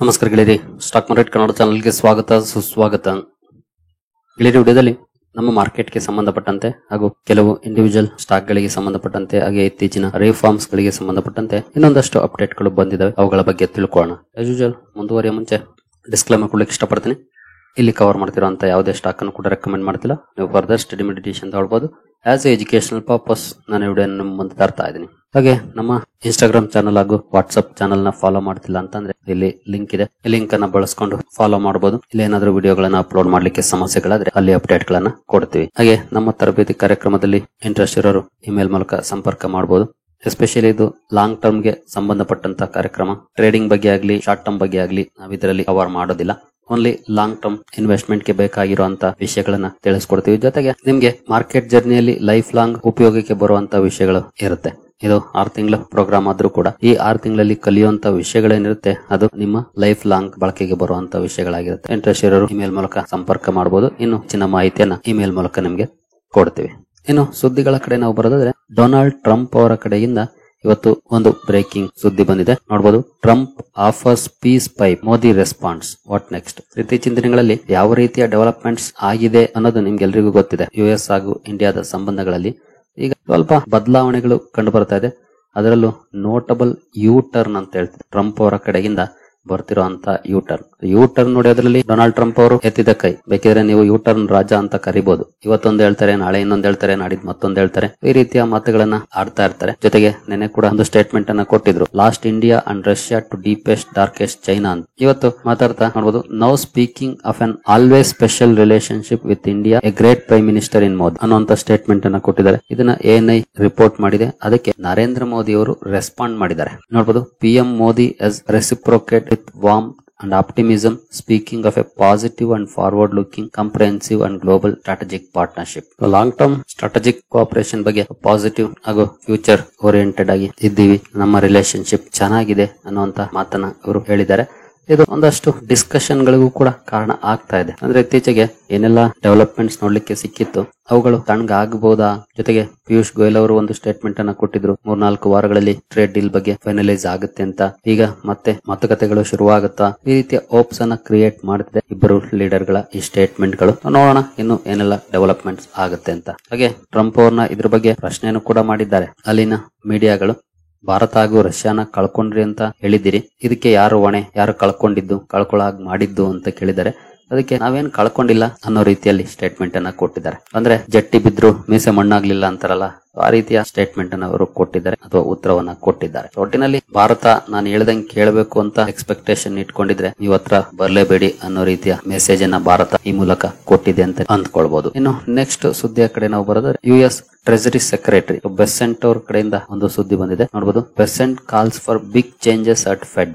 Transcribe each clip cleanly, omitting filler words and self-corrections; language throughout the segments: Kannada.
ನಮಸ್ಕಾರ ಗೆಳೆಯರಿ, ಸ್ಟಾಕ್ ಮಾರ್ಕೆಟ್ ಕನ್ನಡ ಚಾನಲ್ಗೆ ಸ್ವಾಗತ ಸುಸ್ವಾಗತ. ಗೆಳೆಯರಿ, ವಿಡಿಯೋದಲ್ಲಿ ನಮ್ಮ ಮಾರ್ಕೆಟ್ಗೆ ಸಂಬಂಧಪಟ್ಟಂತೆ ಹಾಗೂ ಕೆಲವು ಇಂಡಿವಿಜುವಲ್ ಸ್ಟಾಕ್ ಗಳಿಗೆ ಸಂಬಂಧಪಟ್ಟಂತೆ ಹಾಗೆ ಇತ್ತೀಚಿನ ರಿಫಾರ್ಮ್ಸ್ ಗಳಿಗೆ ಸಂಬಂಧಪಟ್ಟಂತೆ ಇನ್ನೊಂದಷ್ಟು ಅಪ್ಡೇಟ್ ಗಳು ಬಂದಿದ್ದಾವೆ. ಅವುಗಳ ಬಗ್ಗೆ ತಿಳ್ಕೊಳ್ಳೋಣ. ಆಸ್ ಯೂಶುವಲ್ ಮುಂದುವರಿಯ ಮುಂಚೆ ಡಿಸ್ಕ್ಲೇಮರ್ ಕೊಡ್ಲಿಕ್ಕೆ ಇಷ್ಟಪಡ್ತೀನಿ. ಇಲ್ಲಿ ಕವರ್ ಮಾಡ್ತಿರೋಂತ ಯಾವುದೇ ಸ್ಟಾಕ್ ಅನ್ನು ಕೂಡ ರೆಕಮೆಂಡ್ ಮಾಡ್ತಿಲ್ಲ. ನೀವು ಫರ್ದರ್ ಸ್ಟಡಿ ಮೆಡಿಟೇಷನ್ ತಗೊಳ್ಬಹುದು. ಆಸ್ ಎ ಎಜುಕೇಶನಲ್ ಪರ್ಪಸ್ ನಾನು ವಿಡಿಯೋ ಮುಂದೆ ತರ್ತಾ ಇದ್ದೀನಿ. ಹಾಗೆ ನಮ್ಮ ಇನ್ಸ್ಟಾಗ್ರಾಮ್ ಚಾನಲ್ ಹಾಗೂ ವಾಟ್ಸ್ಆಪ್ ಚಾನಲ್ ನ ಫಾಲೋ ಮಾಡ್ತಿಲ್ಲ ಅಂತಂದ್ರೆ ಇಲ್ಲಿ ಲಿಂಕ್ ಇದೆ. ಈ ಲಿಂಕ್ ಅನ್ನ ಬಳಸ್ಕೊಂಡು ಫಾಲೋ ಮಾಡಬಹುದು. ಇಲ್ಲಿ ಏನಾದ್ರೂ ವಿಡಿಯೋಗಳನ್ನ ಅಪ್ಲೋಡ್ ಮಾಡ್ಲಿಕ್ಕೆ ಸಮಸ್ಯೆಗಳಾದ್ರೆ ಅಲ್ಲಿ ಅಪ್ಡೇಟ್ ಗಳನ್ನ ಕೊಡ್ತೀವಿ. ಹಾಗೆ ನಮ್ಮ ತರಬೇತಿ ಕಾರ್ಯಕ್ರಮದಲ್ಲಿ ಇಂಟ್ರೆಸ್ಟ್ ಇರೋರು ಇಮೇಲ್ ಮೂಲಕ ಸಂಪರ್ಕ ಮಾಡಬಹುದು. ಎಸ್ಪೆಷಲಿ ಇದು ಲಾಂಗ್ ಟರ್ಮ್ ಗೆ ಸಂಬಂಧಪಟ್ಟಂತ ಕಾರ್ಯಕ್ರಮ. ಟ್ರೇಡಿಂಗ್ ಬಗ್ಗೆ ಆಗ್ಲಿ ಶಾರ್ಟ್ ಟರ್ಮ್ ಬಗ್ಗೆ ಆಗ್ಲಿ ನಾವು ಇದರಲ್ಲಿ ಕವರ್ ಮಾಡೋದಿಲ್ಲ. ಓನ್ಲಿ ಲಾಂಗ್ ಟರ್ಮ್ ಇನ್ವೆಸ್ಟ್ಮೆಂಟ್ ಗೆ ಬೇಕಾಗಿರುವಂತ ವಿಷಯಗಳನ್ನ ತಿಳಿಸ್ಕೊಡ್ತೀವಿ. ಜೊತೆಗೆ ನಿಮ್ಗೆ ಮಾರ್ಕೆಟ್ ಜರ್ನಿಯಲ್ಲಿ ಲೈಫ್ ಲಾಂಗ್ ಉಪಯೋಗಕ್ಕೆ ಬರುವಂತ ವಿಷಯಗಳು ಇರುತ್ತೆ. ಇದು 6 ತಿಂಗಳ ಪ್ರೋಗ್ರಾಮ್ ಆದ್ರೂ ಕೂಡ ಈ 6 ತಿಂಗಳಲ್ಲಿ ಕಲಿಯುವಂತ ವಿಷಯಗಳೇನಿರುತ್ತೆ ಅದು ನಿಮ್ಮ ಲೈಫ್ ಲಾಂಗ್ ಬಳಕೆಗೆ ಬರುವಂತ ವಿಷಯಗಳಾಗಿರುತ್ತೆ. ಇಂಟ್ರೆಸ್ಟ್ ಇರೋರು ಇಮೇಲ್ ಮೂಲಕ ಸಂಪರ್ಕ ಮಾಡಬಹುದು. ಇನ್ನು ಹೆಚ್ಚಿನ ಮಾಹಿತಿಯನ್ನ ಇಮೇಲ್ ಮೂಲಕ ನಿಮ್ಗೆ ಕೊಡ್ತೀವಿ. ಇನ್ನು ಸುದ್ದಿಗಳ ಕಡೆ ನಾವು ಬರೋದಾದ್ರೆ, ಡೊನಾಲ್ಡ್ ಟ್ರಂಪ್ ಅವರ ಕಡೆಯಿಂದ ಇವತ್ತು ಒಂದು ಬ್ರೇಕಿಂಗ್ ಸುದ್ದಿ ಬಂದಿದೆ. ನೋಡಬಹುದು. Trump offers peace pipe, Modi responds, what next. ಇತ್ತೀಚಿನ ದಿನಗಳಲ್ಲಿ ಯಾವ ರೀತಿಯ ಡೆವಲಪ್ಮೆಂಟ್ಸ್ ಆಗಿದೆ ಅನ್ನೋದು ನಿಮ್ಗೆಲ್ರಿಗೂ ಗೊತ್ತಿದೆ. ಯುಎಸ್ ಹಾಗೂ ಇಂಡಿಯಾದ ಸಂಬಂಧಗಳಲ್ಲಿ ಈಗ ಸ್ವಲ್ಪ ಬದಲಾವಣೆಗಳು ಕಂಡು ಬರ್ತಾ ಇದೆ. ಅದರಲ್ಲೂ ನೋಟಬಲ್ ಯೂ ಟರ್ನ್ ಅಂತ ಹೇಳ್ತಾರೆ. ಟ್ರಂಪ್ ಅವರ ಕಡೆಯಿಂದ ಬರ್ತಿರುವಂತ ಯೂ ಟರ್ನ್ ನೋಡಿ. ಅದರಲ್ಲಿ ಡೊನಾಲ್ಡ್ ಟ್ರಂಪ್ ಅವರು ಎತ್ತಿದ ಕೈ. ಬೇಕಿದ್ರೆ ನೀವು ಯೂ ಟರ್ನ್ ರಾಜ ಅಂತ ಕರಿಬಹುದು. ಇವತ್ತೊಂದು ಹೇಳ್ತಾರೆ, ನಾಳೆ ಇನ್ನೊಂದು ಹೇಳ್ತಾರೆ, ನಾಡಿದ್ ಮತ್ತೊಂದು ಹೇಳ್ತಾರೆ. ಈ ರೀತಿಯ ಮಾತುಗಳನ್ನ ಆಡ್ತಾ ಇರ್ತಾರೆ. ಜೊತೆಗೆ ನೆನೆ ಕೂಡ ಒಂದು ಸ್ಟೇಟ್ಮೆಂಟ್ ಅನ್ನ ಕೊಟ್ಟಿದ್ರು, lost India and Russia to deepest darkest China ಅಂತ. ಇವತ್ತು ಮಾತಾಡ್ತಾ ನೋಡಬಹುದು, now speaking of an always special relationship with India, a great prime minister in Modi ಅನ್ನುವಂತ ಸ್ಟೇಟ್ಮೆಂಟ್ ಅನ್ನ ಕೊಟ್ಟಿದ್ದಾರೆ. ಇದನ್ನ ಎಎನ್ಐ ರಿಪೋರ್ಟ್ ಮಾಡಿದೆ. ಅದಕ್ಕೆ ನರೇಂದ್ರ ಮೋದಿ ಅವರು ರೆಸ್ಪಾಂಡ್ ಮಾಡಿದ್ದಾರೆ. ನೋಡಬಹುದು, PM Modi as reciprocate with warmth and optimism, speaking of a positive and forward-looking, comprehensive and global strategic partnership. Long-term strategic cooperation ಬಗ್ಗೆ ಪಾಸಿಟಿವ್ ಹಾಗೂ ಫ್ಯೂಚರ್ ಓರಿಯೆಂಟೆಡ್ ಆಗಿ ಇದ್ದೀವಿ, ನಮ್ಮ ರಿಲೇಶನ್ಶಿಪ್ ಚೆನ್ನಾಗಿದೆ ಅನ್ನುವಂತ ಮಾತನ್ನ ಇವರು ಹೇಳಿದ್ದಾರೆ. ಇದು ಒಂದಷ್ಟು ಡಿಸ್ಕಷನ್ ಗಳಿಗೂ ಕೂಡ ಕಾರಣ ಆಗ್ತಾ ಇದೆ. ಅಂದ್ರೆ ಇತ್ತೀಚೆಗೆ ಏನೆಲ್ಲ ಡೆವಲಪ್ಮೆಂಟ್ಸ್ ನೋಡ್ಲಿಕ್ಕೆ ಸಿಕ್ಕಿತ್ತು ಅವುಗಳು ತಣ್ಣಗಾಗಬಹುದಾ. ಜೊತೆಗೆ ಪಿಯೂಷ್ ಗೋಯಲ್ ಅವರು ಒಂದು ಸ್ಟೇಟ್ಮೆಂಟ್ ಅನ್ನ ಕೊಟ್ಟಿದ್ರು, 3-4 ವಾರಗಳಲ್ಲಿ ಟ್ರೇಡ್ ಡೀಲ್ ಬಗ್ಗೆ ಫೈನಲೈಸ್ ಆಗುತ್ತೆ ಅಂತ. ಈಗ ಮತ್ತೆ ಮಾತುಕತೆಗಳು ಶುರುವಾಗುತ್ತಾ, ಈ ರೀತಿಯ ಹೋಪ್ಸ್ ಅನ್ನ ಕ್ರಿಯೇಟ್ ಮಾಡುತ್ತಿದೆ ಇಬ್ಬರು ಲೀಡರ್ ಗಳ ಈ ಸ್ಟೇಟ್ಮೆಂಟ್ ಗಳು. ನೋಡೋಣ ಇನ್ನು ಏನೆಲ್ಲ ಡೆವಲಪ್ಮೆಂಟ್ಸ್ ಆಗುತ್ತೆ ಅಂತ. ಹಾಗೆ ಟ್ರಂಪ್ ಅವ್ರನ್ನ ಇದ್ರ ಬಗ್ಗೆ ಪ್ರಶ್ನೆಯನ್ನು ಕೂಡ ಮಾಡಿದ್ದಾರೆ ಅಲ್ಲಿನ ಮೀಡಿಯಾಗಳು. ಭಾರತ ಹಾಗೂ ರಷ್ಯಾನ ಕಳ್ಕೊಂಡ್ರಿ ಅಂತ ಹೇಳಿದಿರಿ, ಇದಕ್ಕೆ ಯಾರು ಹೊಣೆ, ಯಾರು ಕಳ್ಕೊಳ್ಳಾಗ್ ಮಾಡಿದ್ದು ಅಂತ ಕೇಳಿದ್ದಾರೆ. ಅದಕ್ಕೆ ನಾವೇನ್ ಕಳ್ಕೊಂಡಿಲ್ಲ ಅನ್ನೋ ರೀತಿಯಲ್ಲಿ ಸ್ಟೇಟ್ಮೆಂಟ್ ಅನ್ನ ಕೊಟ್ಟಿದ್ದಾರೆ. ಅಂದ್ರೆ ಜಟ್ಟಿ ಬಿದ್ರು ಮೀಸೆ ಮಣ್ಣಾಗ್ಲಿಲ್ಲ ಅಂತಾರಲ್ಲ, ಆ ರೀತಿಯ ಸ್ಟೇಟ್ಮೆಂಟ್ ಅನ್ನ ಅವರು ಕೊಟ್ಟಿದ್ದಾರೆ ಅಥವಾ ಉತ್ತರವನ್ನ ಕೊಟ್ಟಿದ್ದಾರೆ. ಒಟ್ಟಿನಲ್ಲಿ ಭಾರತ ನಾನು ಹೇಳ್ದಂಗೆ ಕೇಳಬೇಕು ಅಂತ ಎಕ್ಸ್ಪೆಕ್ಟೇಷನ್ ಇಟ್ಕೊಂಡಿದ್ರೆ ನೀವು ಹತ್ರ ಬರ್ಲೇಬೇಡಿ ಅನ್ನೋ ರೀತಿಯ ಮೆಸೇಜ್ ಅನ್ನ ಭಾರತ ಈ ಮೂಲಕ ಕೊಟ್ಟಿದೆ ಅಂತ ಅಂದ್ಕೊಳ್ಬಹುದು. ಇನ್ನು ನೆಕ್ಸ್ಟ್ ಸುದ್ದಿಯ ಕಡೆ ನಾವು ಬರೋದ್ರೆ, ಯುಎಸ್ ಟ್ರೆಜರಿ ಸೆಕ್ರೆಟರಿ ಬೆಸೆಂಟ್ ಅವ್ರ ಕಡೆಯಿಂದ ಒಂದು ಸುದ್ದಿ ಬಂದಿದೆ. ನೋಡಬಹುದು, Bessent calls for big changes at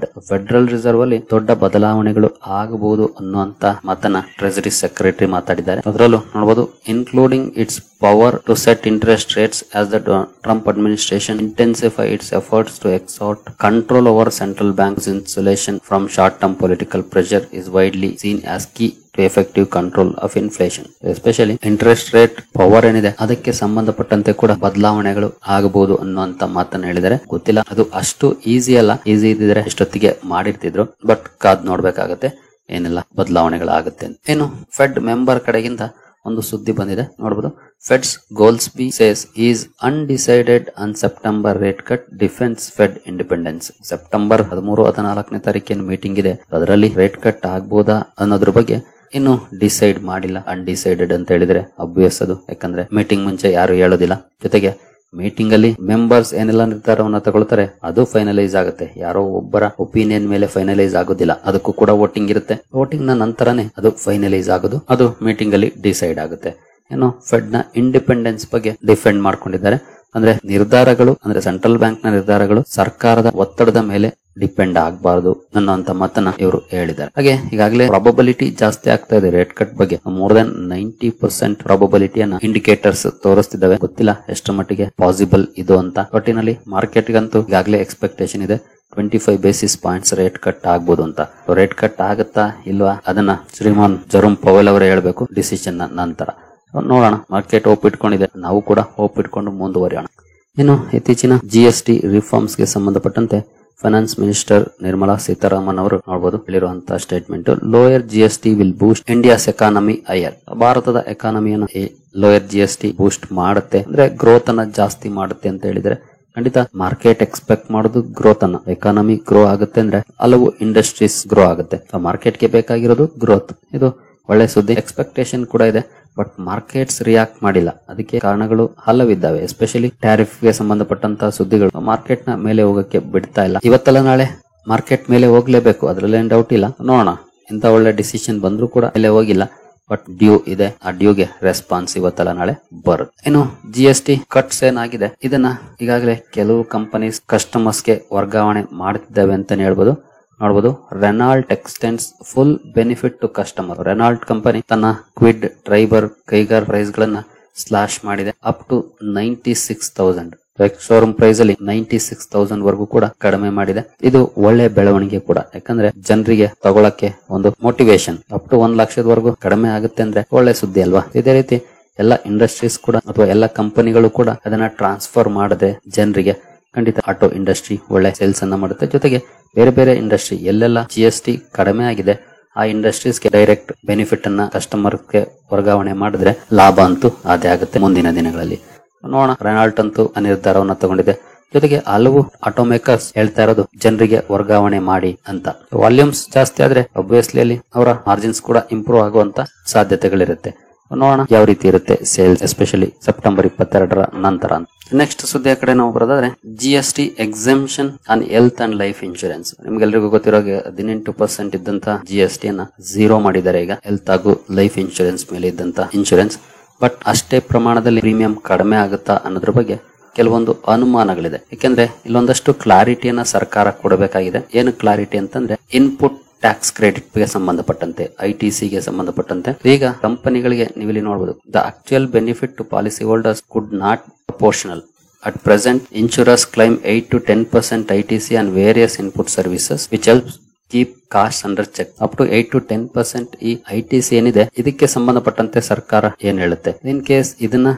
Federal Reserve ಅಲ್ಲಿ ದೊಡ್ಡ ಬದಲಾವಣೆಗಳು ಆಗಬಹುದು ಅನ್ನುವಂತ ಮಾತನ್ನ ಟ್ರೆಜರಿ ಸೆಕ್ರೆಟರಿ ಮಾತಾಡಿದ್ದಾರೆ. ಅದರಲ್ಲೂ ನೋಡಬಹುದು, including it's power to set interest rates as the Trump administration intensify its efforts to exert control over central banks' insulation from short-term political pressure is widely seen as key to effective control of inflation. Especially interest rate power ಏನಿದೆ ಅದಕ್ಕೆ ಸಂಬಂಧಪಟ್ಟಂತೆ ಕೂಡ ಬದಲಾವಣೆಗಳು ಆಗಬಹುದು ಅನ್ನುವಂತ ಮಾತನ್ನ ಹೇಳಿದರೆ. ಗೊತ್ತಿಲ್ಲ, ಅದು ಅಷ್ಟು ಈಸಿ ಅಲ್ಲ. ಈಸಿ ಇದ್ದಿದ್ರೆ ಎಷ್ಟೊತ್ತಿಗೆ ಮಾಡಿರ್ತಿದ್ರು. ಬಟ್ ಕಾದ್ ನೋಡ್ಬೇಕಾಗತ್ತೆ ಏನೆಲ್ಲ ಬದಲಾವಣೆಗಳಾಗುತ್ತೆ. ಇನ್ನು ಫೆಡ್ ಮೆಂಬರ್ ಕಡೆಗಿಂದ ಒಂದು ಸುದ್ದಿ ಬಂದಿದೆ. ನೋಡಬಹುದು, Fed's Goolsbee says is undecided on September rate cut defends Fed independence. September 13-14 ತಾರೀಕಿನ ಮೀಟಿಂಗ್ ಇದೆ. ಅದರಲ್ಲಿ ರೇಟ್ ಕಟ್ ಆಗ್ಬೋದಾ ಅನ್ನೋದ್ರ ಬಗ್ಗೆ ಇನ್ನು ಡಿಸೈಡ್ ಮಾಡಿಲ್ಲ. ಅನ್ಡಿಸೈಡೆಡ್ ಅಂತ ಹೇಳಿದ್ರೆ ಅಬ್ವಿಯಸ್ ಅದು, ಯಾಕಂದ್ರೆ ಮೀಟಿಂಗ್ ಮುಂಚೆ ಯಾರು ಹೇಳೋದಿಲ್ಲ. ಜೊತೆಗೆ ಮೀಟಿಂಗ್ ಅಲ್ಲಿ ಮೆಂಬರ್ಸ್ ಏನೆಲ್ಲ ನಿರ್ಧಾರವನ್ನ ತಗೊಳ್ತಾರೆ ಅದು ಫೈನಲೈಸ್ ಆಗುತ್ತೆ. ಯಾರೋ ಒಬ್ಬರ ಒಪಿನಿಯನ್ ಮೇಲೆ ಫೈನಲೈಸ್ ಆಗೋದಿಲ್ಲ. ಅದಕ್ಕೂ ಕೂಡ ವೋಟಿಂಗ್ ಇರುತ್ತೆ. ವೋಟಿಂಗ್ ನ ನಂತರನೇ ಅದು ಫೈನಲೈಸ್ ಆಗೋದು. ಅದು ಮೀಟಿಂಗ್ ಅಲ್ಲಿ ಡಿಸೈಡ್ ಆಗುತ್ತೆ. ಇನ್ನು ಫೆಡ್ ನ ಇಂಡಿಪೆಂಡೆನ್ಸ್ ಬಗ್ಗೆ ಡಿಫೆಂಡ್ ಮಾಡ್ಕೊಂಡಿದ್ದಾರೆ. ಅಂದ್ರೆ ನಿರ್ಧಾರಗಳು, ಅಂದ್ರೆ ಸೆಂಟ್ರಲ್ ಬ್ಯಾಂಕ್ ನ ನಿರ್ಧಾರಗಳು ಸರ್ಕಾರದ ಒತ್ತಡದ ಮೇಲೆ ಡಿಪೆಂಡ್ ಆಗಬಾರದು ಅನ್ನೋಂತ ಮಾತನ್ನ ಇವರು ಹೇಳಿದ್ದಾರೆ. ಹಾಗೆ ಈಗಾಗಲೇ ಪ್ರಾಬಬಿಲಿಟಿ ಜಾಸ್ತಿ ಆಗ್ತಾ ಇದೆ ರೇಟ್ ಕಟ್ ಬಗ್ಗೆ. ಮೋರ್ ದನ್ 90% ಪ್ರಾಬಬಿಲಿಟಿಯನ್ನ ಇಂಡಿಕೇಟರ್ಸ್ ತೋರಿಸ್ತಿದ್ದಾವೆ. ಗೊತ್ತಿಲ್ಲ ಎಷ್ಟು ಮಟ್ಟಿಗೆ ಪಾಸಿಬಲ್ ಇದು ಅಂತ. ಒಟ್ಟಿನಲ್ಲಿ ಮಾರ್ಕೆಟ್ ಗಂತೂ ಈಗಾಗಲೇ ಎಕ್ಸ್ಪೆಕ್ಟೇಷನ್ ಇದೆ 25 ಬೇಸಿಸ್ ಪಾಯಿಂಟ್ಸ್ ರೇಟ್ ಕಟ್ ಆಗ್ಬೋದು ಅಂತ. ರೇಟ್ ಕಟ್ ಆಗುತ್ತಾ ಇಲ್ವಾ ಅದನ್ನ ಶ್ರೀಮಾನ್ ಜೆರೋಮ್ ಪವೆಲ್ ಅವರೇ ಹೇಳ್ಬೇಕು ಡಿಸಿಷನ್ ನಂತರ. ನೋಡೋಣ. ಮಾರ್ಕೆಟ್ ಹೋಪ್ ಇಟ್ಕೊಂಡಿದೆ, ನಾವು ಕೂಡ ಹೋಪ್ ಇಟ್ಕೊಂಡು ಮುಂದುವರಿಯೋಣ. ಇನ್ನು ಇತ್ತೀಚಿನ GST ರಿಫಾರ್ಮ್ಸ್ ಗೆ ಸಂಬಂಧಪಟ್ಟಂತೆ ಫೈನಾನ್ಸ್ ಮಿನಿಸ್ಟರ್ ನಿರ್ಮಲಾ ಸೀತಾರಾಮನ್ ಅವರು ನೋಡಬಹುದು ಹೇಳಿರುವಂತಹ statement. Lower GST will boost India's economy higher. ಭಾರತದ ಎಕಾನಮಿಯನ್ನು ಲೋಯರ್ GST ಬೂಸ್ಟ್ ಮಾಡುತ್ತೆ ಅಂದ್ರೆ ಗ್ರೋತ್ ಅನ್ನ ಜಾಸ್ತಿ ಮಾಡುತ್ತೆ ಅಂತ ಹೇಳಿದ್ರೆ ಖಂಡಿತ ಮಾರ್ಕೆಟ್ ಎಕ್ಸ್ಪೆಕ್ಟ್ ಮಾಡೋದು ಗ್ರೋತ್ ಅನ್ನ. ಎಕಾನಮಿ ಗ್ರೋ ಆಗುತ್ತೆ ಅಂದ್ರೆ ಹಲವು ಇಂಡಸ್ಟ್ರೀಸ್ ಗ್ರೋ ಆಗುತ್ತೆ. ಮಾರ್ಕೆಟ್ಗೆ ಬೇಕಾಗಿರೋದು ಗ್ರೋತ್. ಇದು ಒಳ್ಳೆ ಸುದ್ದಿ. ಎಕ್ಸ್ಪೆಕ್ಟೇಷನ್ ಕೂಡ ಇದೆ, ಬಟ್ ಮಾರ್ಕೆಟ್ಸ್ ರಿಯಾಕ್ಟ್ ಮಾಡಿಲ್ಲ. ಅದಕ್ಕೆ ಕಾರಣಗಳು ಹಲವಿದ್ದಾವೆ. ಎಸ್ಪೆಷಲಿ ಟ್ಯಾರಿಫ್ ಗೆ ಸಂಬಂಧಪಟ್ಟಂತಹ ಸುದ್ದಿಗಳು ಮಾರ್ಕೆಟ್ ನ ಮೇಲೆ ಹೋಗಕ್ಕೆ ಬಿಡ್ತಾ ಇಲ್ಲ. ಇವತ್ತೆಲ್ಲ ನಾಳೆ ಮಾರ್ಕೆಟ್ ಮೇಲೆ ಹೋಗ್ಲೇಬೇಕು, ಅದ್ರಲ್ಲೇನ್ ಡೌಟ್ ಇಲ್ಲ. ನೋಡೋಣ, ಇಂತ ಒಳ್ಳೆ ಡಿಸಿಷನ್ ಬಂದ್ರೂ ಕೂಡ ಮೇಲೆ ಹೋಗಿಲ್ಲ. ಬಟ್ ಡ್ಯೂ ಇದೆ, ಆ ಡ್ಯೂಗೆ ರೆಸ್ಪಾನ್ಸ್ ಇವತ್ತಲ್ಲ ನಾಳೆ ಬರುತ್ತೆ. ಇನ್ನು GST ಕಟ್ಸ್ ಏನಾಗಿದೆ, ಇದನ್ನ ಈಗಾಗಲೇ ಕೆಲವು ಕಂಪನೀಸ್ ಕಸ್ಟಮರ್ಸ್ ಗೆ ವರ್ಗಾವಣೆ ಮಾಡುತ್ತಿದ್ದಾವೆ ಅಂತಾನೆ ಹೇಳ್ಬೋದು. ನೋಡಬಹುದು, Renault extends full benefit to customer. Renault company ತನ್ನ ಕ್ವಿಡ್, ಟ್ರೈಬರ್, ಕೈಗಾರ್ ಪ್ರೈಸ್ ಗಳನ್ನ ಸ್ಲಾಶ್ ಮಾಡಿದೆ ಅಪ್ ಟು 96,000. ಶೋರೂಮ್ ಪ್ರೈಸ್ ಅಲ್ಲಿ 96,000 ವರೆಗೂ ಕೂಡ ಕಡಿಮೆ ಮಾಡಿದೆ. ಇದು ಒಳ್ಳೆ ಬೆಳವಣಿಗೆ ಕೂಡ, ಯಾಕಂದ್ರೆ ಜನರಿಗೆ ತಗೊಳಕ್ಕೆ ಒಂದು ಮೋಟಿವೇಶನ್. ಅಪ್ ಟು 1 ಲಕ್ಷದವರೆಗೂ ಕಡಿಮೆ ಆಗುತ್ತೆ ಅಂದ್ರೆ ಒಳ್ಳೆ ಸುದ್ದಿ ಅಲ್ವಾ. ಇದೇ ರೀತಿ ಎಲ್ಲ ಇಂಡಸ್ಟ್ರೀಸ್ ಕೂಡ ಅಥವಾ ಎಲ್ಲ ಕಂಪನಿಗಳು ಕೂಡ ಅದನ್ನ ಟ್ರಾನ್ಸ್ಫರ್ ಮಾಡದೆ ಜನರಿಗೆ ಖಂಡಿತ ಆಟೋ ಇಂಡಸ್ಟ್ರಿ ಒಳ್ಳೆ ಸೇಲ್ಸ್ ಅನ್ನ ಮಾಡುತ್ತೆ. ಜೊತೆಗೆ ಬೇರೆ ಬೇರೆ ಇಂಡಸ್ಟ್ರಿ ಎಲ್ಲೆಲ್ಲ GST ಕಡಿಮೆ ಆಗಿದೆ ಆ ಇಂಡಸ್ಟ್ರೀಸ್ಗೆ ಡೈರೆಕ್ಟ್ ಬೆನಿಫಿಟ್ ಅನ್ನ ಕಸ್ಟಮರ್ಗೆ ವರ್ಗಾವಣೆ ಮಾಡಿದ್ರೆ ಲಾಭ ಅಂತೂ ಅದೇ ಆಗುತ್ತೆ ಮುಂದಿನ ದಿನಗಳಲ್ಲಿ. ನೋಡೋಣ, ರೆನಾಲ್ಟ್ ಅಂತೂ ಆ ನಿರ್ಧಾರವನ್ನ ತಗೊಂಡಿದೆ. ಜೊತೆಗೆ ಹಲವು ಆಟೋಮೇಕರ್ಸ್ ಹೇಳ್ತಾ ಇರೋದು ಜನರಿಗೆ ವರ್ಗಾವಣೆ ಮಾಡಿ ಅಂತ. ವಾಲ್ಯೂಮ್ಸ್ ಜಾಸ್ತಿ ಆದ್ರೆ ಅಬ್ವಿಯಸ್ಲಿ ಅಲ್ಲಿ ಅವರ ಮಾರ್ಜಿನ್ಸ್ ಕೂಡ ಇಂಪ್ರೂವ್ ಆಗುವಂತ ಸಾಧ್ಯತೆಗಳಿರುತ್ತೆ. ನೋಡೋಣ ಯಾವ ರೀತಿ ಇರುತ್ತೆ ಸೇಲ್ಸ್, ಎಸ್ಪೆಷಲಿ ಸೆಪ್ಟೆಂಬರ್ 22ರ ನಂತರ. ನೆಕ್ಸ್ಟ್ ಸುದ್ದಿಯ ಕಡೆ ನಾವು ಬರೋದಾದ್ರೆ GST exemption on health and life insurance. ನಿಮ್ಗೆಲ್ರಿಗೂ ಗೊತ್ತಿರೋ 18% ಇದ್ದಂತ GST ಅನ್ನ 0 ಮಾಡಿದ್ದಾರೆ ಈಗ ಹೆಲ್ತ್ ಹಾಗೂ ಲೈಫ್ ಇನ್ಶೂರೆನ್ಸ್ ಮೇಲೆ ಇದ್ದಂತ ಇನ್ಶೂರೆನ್ಸ್. ಬಟ್ ಅಷ್ಟೇ ಪ್ರಮಾಣದಲ್ಲಿ ಪ್ರೀಮಿಯಂ ಕಡಿಮೆ ಆಗುತ್ತಾ ಅನ್ನೋದ್ರ ಬಗ್ಗೆ ಕೆಲವೊಂದು ಅನುಮಾನಗಳಿದೆ. ಯಾಕೆಂದ್ರೆ ಇಲ್ಲೊಂದಷ್ಟು ಕ್ಲಾರಿಟಿಯನ್ನ ಸರ್ಕಾರ ಕೊಡಬೇಕಾಗಿದೆ. ಏನು ಕ್ಲಾರಿಟಿ ಅಂತಂದ್ರೆ ಇನ್ಪುಟ್ ಟ್ಯಾಕ್ಸ್ ಕ್ರೆಡಿಟ್ ಗೆ ಸಂಬಂಧಪಟ್ಟಂತೆ, ITC ಗೆ ಸಂಬಂಧಪಟ್ಟಂತೆ ಈಗ ಕಂಪನಿಗಳಿಗೆ ನೀವಿಲ್ಲಿ ನೋಡಬಹುದು, the actual benefit to policy holders could not proportional. At present, insurers claim 8 to 10% ITC on various input services, which helps keep costs under check. Up to 8 to 10% ಈ ITC ಏನಿದೆ ಇದಕ್ಕೆ ಸಂಬಂಧಪಟ್ಟಂತೆ ಸರ್ಕಾರ ಏನ್ ಹೇಳುತ್ತೆ. ಇನ್ ಕೇಸ್ ಇದನ್ನ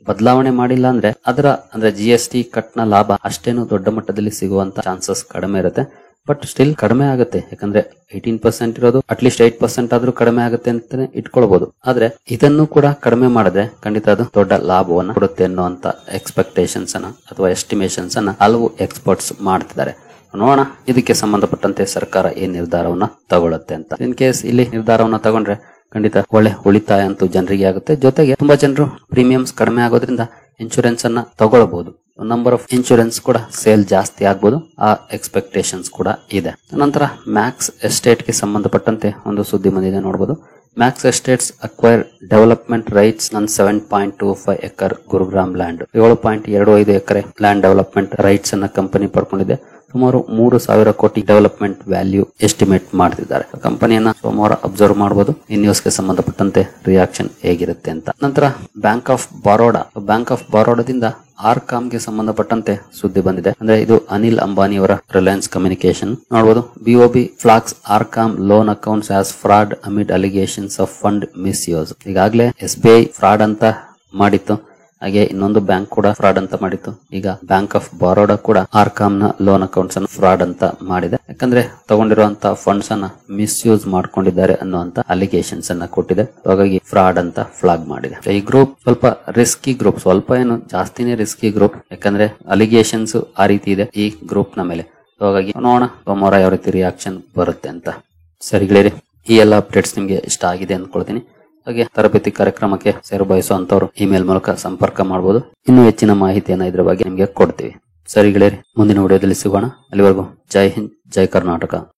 ಬದಲಾವಣೆ ಮಾಡಿಲ್ಲ ಅಂದ್ರೆ ಅಂದ್ರೆ GST ಕಟ್ ನ ಲಾಭ ಅಷ್ಟೇನು ದೊಡ್ಡ ಮಟ್ಟದಲ್ಲಿ ಸಿಗುವಂತ ಚಾನ್ಸಸ್ ಕಡಿಮೆ ಇರುತ್ತೆ. ಬಟ್ ಸ್ಟಿಲ್ ಕಡಿಮೆ ಆಗುತ್ತೆ, ಯಾಕಂದ್ರೆ 18% ಇರೋದು ಅಟ್ಲೀಸ್ಟ್ 8% ಆದ್ರೂ ಕಡಿಮೆ ಆಗುತ್ತೆ ಅಂತಾನೆ ಇಟ್ಕೊಳ್ಬಹುದು. ಆದ್ರೆ ಇದನ್ನು ಕೂಡ ಕಡಿಮೆ ಮಾಡಿದ್ರೆ ಖಂಡಿತ ಅದು ದೊಡ್ಡ ಲಾಭವನ್ನ ಕೊಡುತ್ತೆ ಅನ್ನುವಂತ ಎಕ್ಸ್ಪೆಕ್ಟೇಷನ್ಸ್ ಅನ್ನ ಅಥವಾ ಎಸ್ಟಿಮೇಷನ್ಸ್ ಅನ್ನ ಹಲವು ಎಕ್ಸ್ಪರ್ಟ್ಸ್ ಮಾಡ್ತಿದ್ದಾರೆ. ನೋಡೋಣ ಇದಕ್ಕೆ ಸಂಬಂಧಪಟ್ಟಂತೆ ಸರ್ಕಾರ ಏನ್ ನಿರ್ಧಾರವನ್ನ ತಗೊಳುತ್ತೆ ಅಂತ. ಇನ್ ಕೇಸ್ ಇಲ್ಲಿ ನಿರ್ಧಾರವನ್ನ ತಗೊಂಡ್ರೆ ಖಂಡಿತ ಒಳ್ಳೆ ಉಳಿತಾಯ ಅಂತೂ ಜನರಿಗೆ ಆಗುತ್ತೆ. ಜೊತೆಗೆ ತುಂಬಾ ಜನರು ಪ್ರೀಮಿಯಮ್ಸ್ ಕಡಿಮೆ ಆಗೋದ್ರಿಂದ ಇನ್ಶೂರೆನ್ಸ್ ಅನ್ನ ತಗೊಳ್ಬಹುದು. ನಂಬರ್ ಆಫ್ ಇನ್ಶೂರೆನ್ಸ್ ಕೂಡ ಸೇಲ್ ಜಾಸ್ತಿ ಆಗ್ಬೋದು, ಆ ಎಕ್ಸ್ಪೆಕ್ಟೇಷನ್ಸ್ ಕೂಡ ಇದೆ. ನಂತರ ಮ್ಯಾಕ್ಸ್ ಎಸ್ಟೇಟ್ ಗೆ ಸಂಬಂಧಪಟ್ಟಂತೆ ಒಂದು ಸುದ್ದಿ ಬಂದಿದೆ ನೋಡಬಹುದು. Max estates acquire development rights on 7.25 acre Gurugram land. 7.25 acre land development rights ಅನ್ನ ಕಂಪನಿ ಪಡ್ಕೊಂಡಿದೆ. ಸುಮಾರು 3,000 ಕೋಟಿ ಡೆವಲಪ್ಮೆಂಟ್ ವ್ಯಾಲ್ಯೂ ಎಸ್ಟಿಮೇಟ್ ಮಾಡ್ತಿದ್ದಾರೆ. ಕಂಪನಿಯನ್ನ ಸೋಮವಾರ ಅಬ್ಸರ್ವ್ ಮಾಡಬಹುದು. ಈ ನ್ಯೂಸ್ ಗೆ ಸಂಬಂಧಪಟ್ಟಂತೆ ರಿಯಾಕ್ಷನ್ ಹೇಗಿರುತ್ತೆ ಅಂತ. ನಂತರ ಬ್ಯಾಂಕ್ ಆಫ್ ಬರೋಡಾದಿಂದ ಆರ್ಕಾಮ್ ಗೆ ಸಂಬಂಧಪಟ್ಟಂತೆ ಸುದ್ದಿ ಬಂದಿದೆ. ಅಂದ್ರೆ ಇದು ಅನಿಲ್ ಅಂಬಾನಿ ಅವರ ರಿಲಯನ್ಸ್ ಕಮ್ಯುನಿಕೇಶನ್. ನೋಡಬಹುದು, BOB flags RCom loan accounts as fraud amid allegations of fund misuse. ಈಗಾಗಲೇ SBI ಫ್ರಾಡ್ ಅಂತ ಮಾಡಿತ್ತು, ಹಾಗೆ ಇನ್ನೊಂದು ಬ್ಯಾಂಕ್ ಕೂಡ ಫ್ರಾಡ್ ಅಂತ ಮಾಡಿತ್ತು. ಈಗ ಬ್ಯಾಂಕ್ ಆಫ್ ಬರೋಡಾ ಕೂಡ ಆರ್ಕಾಮ್ ನ ಲೋನ್ ಅಕೌಂಟ್ಸ್ ಅನ್ನು ಫ್ರಾಡ್ ಅಂತ ಮಾಡಿದೆ. ಯಾಕಂದ್ರೆ ತಗೊಂಡಿರುವಂತಹ ಫಂಡ್ಸ್ ಅನ್ನ ಮಿಸ್ಯೂಸ್ ಮಾಡ್ಕೊಂಡಿದ್ದಾರೆ ಅನ್ನುವಂತ ಅಲಿಗೇಷನ್ಸ್ ಅನ್ನ ಕೊಟ್ಟಿದೆ. ಹಾಗಾಗಿ ಫ್ರಾಡ್ ಅಂತ ಫ್ಲಾಗ್ ಮಾಡಿದೆ. ಈ ಗ್ರೂಪ್ ಸ್ವಲ್ಪ ರಿಸ್ಕಿ ಗ್ರೂಪ್, ಸ್ವಲ್ಪ ಏನು ಜಾಸ್ತಿನೇ ರಿಸ್ಕಿ ಗ್ರೂಪ್, ಯಾಕಂದ್ರೆ ಅಲಿಗೇಷನ್ಸ್ ಆ ರೀತಿ ಇದೆ ಈ ಗ್ರೂಪ್ ನ ಮೇಲೆ. ಹಾಗಾಗಿ ನೋಡೋಣ ಸೋಮವಾರ ಯಾವ ರೀತಿ ರಿಯಾಕ್ಷನ್ ಬರುತ್ತೆ ಅಂತ. ಸರಿ ಗೆಳೆಯರೆ, ಈ ಎಲ್ಲ ಅಪ್ಡೇಟ್ಸ್ ನಿಮ್ಗೆ ಇಷ್ಟ ಆಗಿದೆ ಅಂದ್ಕೊಳ್ತೀನಿ. ಹಾಗೆ ತರಬೇತಿ ಕಾರ್ಯಕ್ರಮಕ್ಕೆ ಸೇರು ಬಯಸುವಂತವರು ಇಮೇಲ್ ಮೂಲಕ ಸಂಪರ್ಕ ಮಾಡಬಹುದು. ಇನ್ನೂ ಹೆಚ್ಚಿನ ಮಾಹಿತಿಯನ್ನ ಇದ್ರ ಬಗ್ಗೆ ನಿಮ್ಗೆ ಕೊಡ್ತೀವಿ. ಸರಿ ಗೆಳೆಯರೆ, ಮುಂದಿನ ವಿಡಿಯೋದಲ್ಲಿ ಸಿಗೋಣ. ಅಲ್ಲಿವರೆಗೂ ಜೈ ಹಿಂದ್, ಜೈ ಕರ್ನಾಟಕ.